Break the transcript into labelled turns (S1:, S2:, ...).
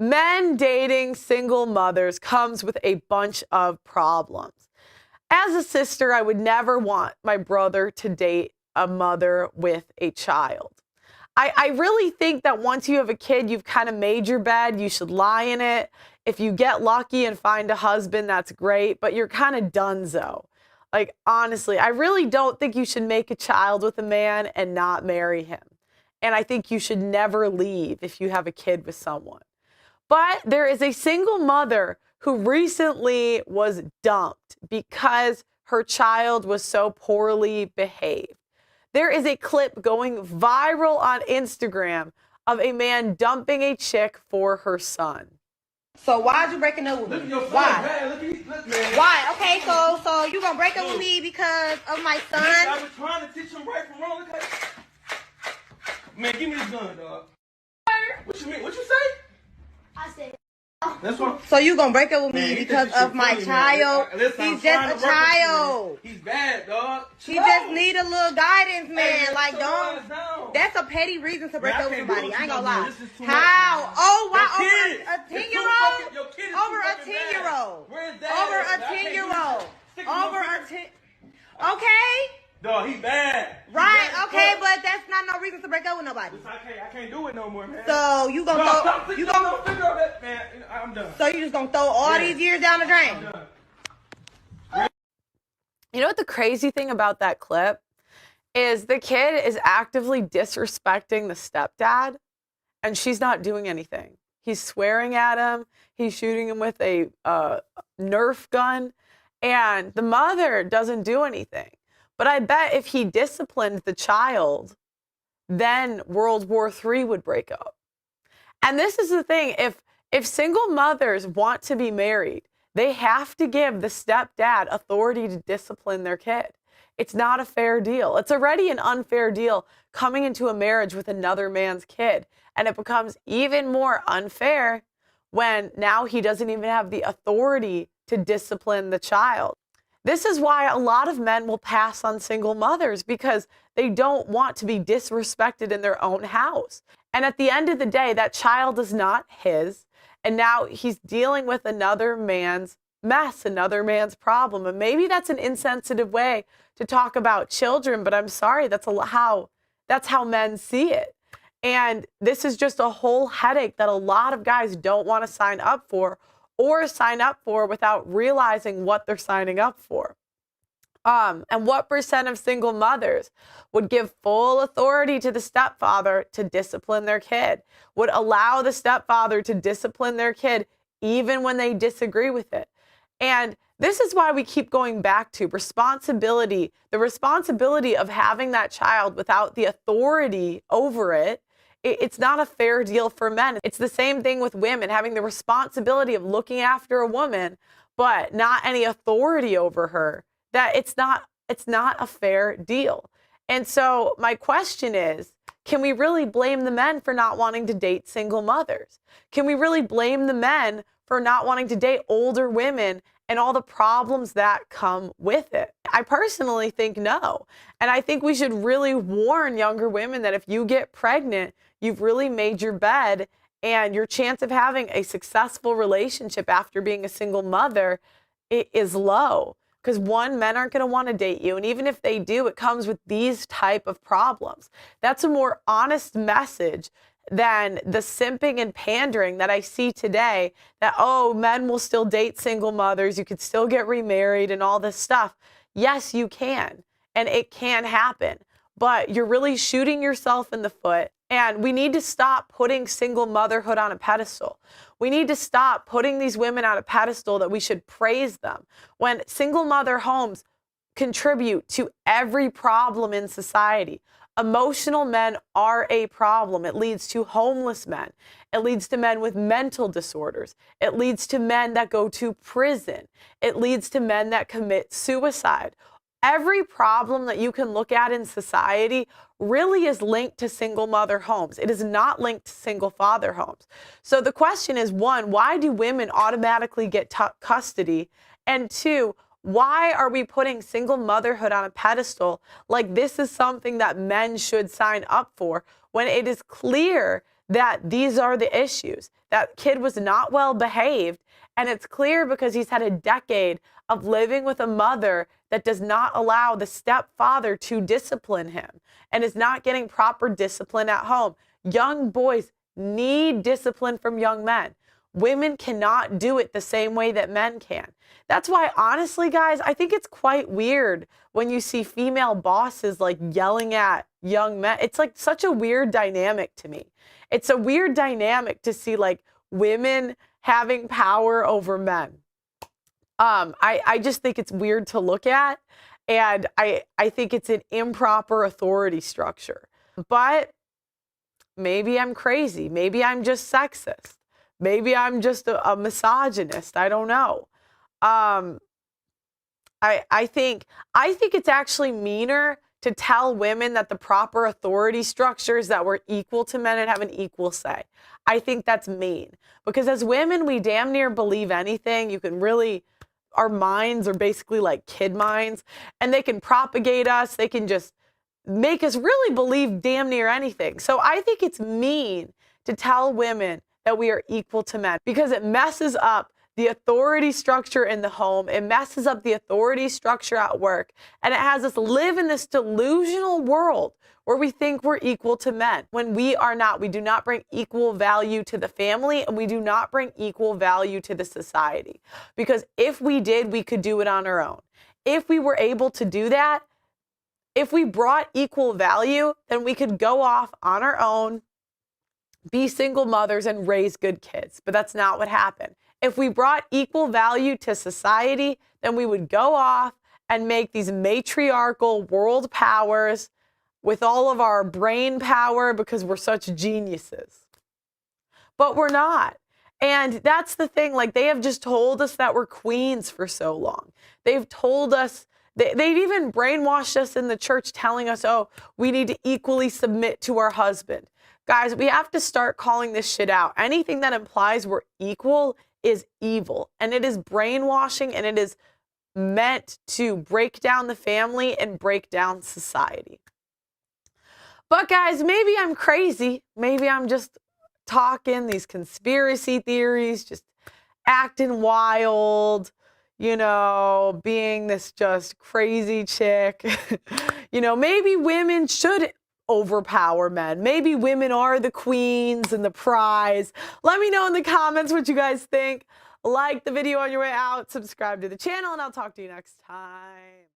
S1: Men dating single mothers comes with a bunch of problems. As a sister, I would never want my brother to date a mother with a child. I really think that once you have a kid, you've kind of made your bed, you should lie in it. If you get lucky and find a husband, that's great, but you're kind of donezo. Like, honestly, I really don't think you should make a child with a man and not marry him. And I think you should never leave if you have a kid with someone. But there is a single mother who recently was dumped because her child was so poorly behaved. There is a clip going viral on Instagram of a man dumping a chick for her son.
S2: So why'd you breaking up with me? Why?
S3: Man.
S2: Why? Okay, so you gonna break up with me because of my son?
S3: I was trying to teach him right from wrong. Look at man, give me this gun, dog. What you mean? What you say?
S4: I said,
S3: That's what.
S2: So you gonna break up with
S3: Man,
S2: me because of my child?
S3: Listen,
S2: He's just a child.
S3: He's bad, dog.
S2: He just need a little guidance, man.
S3: Hey,
S2: Like,
S3: slow
S2: don't.
S3: down.
S2: That's a petty reason to break
S3: Man, I
S2: up with
S3: can't do
S2: somebody.
S3: what
S2: I ain't
S3: you
S2: gonna
S3: gonna
S2: lie.
S3: do. This is too
S2: How?
S3: much, man.
S2: Oh, why
S3: Your
S2: over
S3: kid.
S2: a
S3: It's too
S2: 10-year-old?
S3: fucking- your kid is
S2: Over
S3: too
S2: a
S3: fucking
S2: 10-year-old.
S3: bad. Where's that?
S2: Over
S3: I
S2: a
S3: can't do
S2: 10-year-old.
S3: this. Stick to
S2: Over
S3: your
S2: a
S3: finger.
S2: 10. Okay.
S3: Dog, he bad. He
S2: Right.
S3: bad as
S2: Okay,
S3: fuck.
S2: but that's not no reason to break up with nobody.
S3: Listen, I can't do it no more, man.
S2: So you gonna
S3: Dog,
S2: throw?
S3: stop
S2: You
S3: figure
S2: gonna?
S3: out that, man. I'm done.
S2: So you just gonna throw all
S3: Yeah.
S2: these years down the drain?
S3: I'm done.
S1: You know what the crazy thing about that clip is? The kid is actively disrespecting the stepdad, and she's not doing anything. He's swearing at him. He's shooting him with a Nerf gun, and the mother doesn't do anything. But I bet if he disciplined the child, then World War III would break up. And this is the thing, if single mothers want to be married, they have to give the stepdad authority to discipline their kid. It's not a fair deal. It's already an unfair deal coming into a marriage with another man's kid. And it becomes even more unfair when now he doesn't even have the authority to discipline the child. This is why a lot of men will pass on single mothers, because they don't want to be disrespected in their own house. And at the end of the day, that child is not his. And now he's dealing with another man's mess, another man's problem. And maybe that's an insensitive way to talk about children, but I'm sorry, that's how men see it. And this is just a whole headache that a lot of guys don't want to sign up for, or sign up for without realizing what they're signing up for. And what percent of single mothers would give full authority to the stepfather to discipline their kid, would allow the stepfather to discipline their kid even when they disagree with it? And this is why we keep going back to responsibility, the responsibility of having that child without the authority over it. It's not a fair deal for men. It's the same thing with women, having the responsibility of looking after a woman, but not any authority over her. That it's not a fair deal. And so my question is, can we really blame the men for not wanting to date single mothers? Can we really blame the men for not wanting to date older women and all the problems that come with it? I personally think no. And I think we should really warn younger women that if you get pregnant, you've really made your bed, and your chance of having a successful relationship after being a single mother is low. Because one, men aren't going to want to date you. And even if they do, it comes with these type of problems. That's a more honest message than the simping and pandering that I see today, that, oh, men will still date single mothers. You could still get remarried and all this stuff. Yes, you can. And it can happen. But you're really shooting yourself in the foot. And we need to stop putting single motherhood on a pedestal. We need to stop putting these women on a pedestal that we should praise them, when single mother homes contribute to every problem in society. Emotional men are a problem. It leads to homeless men. It leads to men with mental disorders. It leads to men that go to prison. It leads to men that commit suicide. Every problem that you can look at in society really is linked to single mother homes. It is not linked to single father homes. So the question is, one, why do women automatically get custody? And two, why are we putting single motherhood on a pedestal like this is something that men should sign up for, when it is clear that these are the issues. That kid was not well behaved, and it's clear because he's had a decade of living with a mother that does not allow the stepfather to discipline him and is not getting proper discipline at home. Young boys need discipline from young men. Women cannot do it the same way that men can. That's why, honestly, guys, I think it's quite weird when you see female bosses like yelling at young men. It's like such a weird dynamic to me. It's a weird dynamic to see like women having power over men. I just think it's weird to look at, and I think it's an improper authority structure. But maybe I'm crazy. Maybe I'm just sexist. Maybe I'm just a misogynist. I don't know. I think it's actually meaner to tell women that the proper authority structure is that we're equal to men and have an equal say. I think that's mean, because as women, we damn near believe anything. You can really, our minds are basically like kid minds, and they can propagate us. They can just make us really believe damn near anything. So I think it's mean to tell women that we are equal to men, because it messes up the authority structure in the home. It messes up the authority structure at work. And it has us live in this delusional world where we think we're equal to men when we are not. We do not bring equal value to the family, and we do not bring equal value to the society. Because if we did, we could do it on our own. If we were able to do that, if we brought equal value, then we could go off on our own, be single mothers, and raise good kids. But that's not what happened. If we brought equal value to society, then we would go off and make these matriarchal world powers with all of our brain power because we're such geniuses. But we're not. And that's the thing. Like, they have just told us that we're queens for so long. They've told us, they've even brainwashed us in the church, telling us, oh, we need to equally submit to our husband. Guys, we have to start calling this shit out. Anything that implies we're equal is evil, and it is brainwashing, and it is meant to break down the family and break down society. But guys, maybe I'm crazy. Maybe I'm just talking these conspiracy theories, just acting wild, you know, being this just crazy chick. You know, maybe women should overpower men. Maybe women are the queens and the prize. Let me know in the comments what you guys think. Like the video on your way out, subscribe to the channel, and I'll talk to you next time.